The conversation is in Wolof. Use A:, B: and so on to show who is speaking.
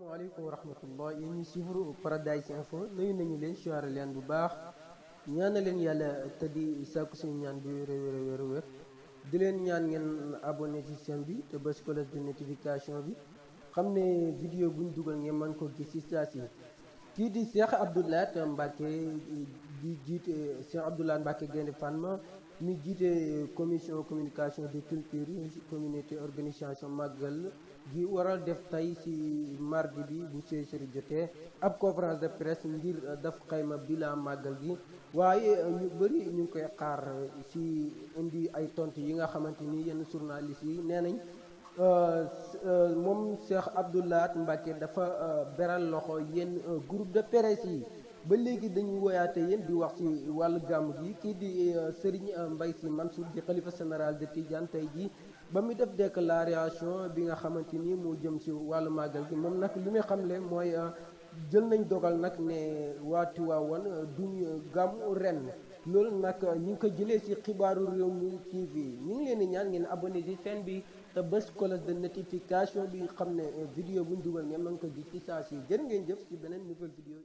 A: asalaamaaleykum wa rahmatullah yéen ñi suivre Paradise Info nuyu nañu leen siyaare leen bu baax ñaana leen yàlla te di sàkku suñu ñaan bi wér di leen ñaan ngeen abonné ci chaîne bi te bës cloche de notification bi xam ne vidéo buñ dugal ngeen mën ko gis ci saa si kii di Cheikh Abdou Lahad Mbacké di jiite Cheikh Abdou Lahad Mbacké Gaïndé Fatma mi jiite commission communication de culture communauté organisation màggal gi waral def tey ci mardi bi bu 16h jotee ab conférence de presse ngir daf xayma bilan màggal gi waaye ñu bëri ñu ngi koy xaar ci indi ay tontu yi nga xamante ni yenn journalistes yi nee nañ moom Cheikh Abdou Lahad Mbacké dafa beral loxo yenn groupe de presse yi ba léegi dañuy woyaate yéen di wax ci wàllu gàmm gi kii di Serigne Mbaye Sy Mansour di xalifa général de Tidiane tey jii ba mu def déclaration bi nga xamante ni moo jëm ci wàllu màggal gi moom nag li muy xamle mooy jël nañ dogal nag ne waa Tivaouane duñu gàmmu ren loolu nag ñu ngi ko jëlee ci xibaaru Rewmi TV ñu ngi leen di ñaan ngeen abonné ci chaîne bi te bés cloche de notification bi xam ne vidéo buñ dugal ngeen mën ko gis ci saa si jërë ngeen jëf ci beneen nouvelle vidéo.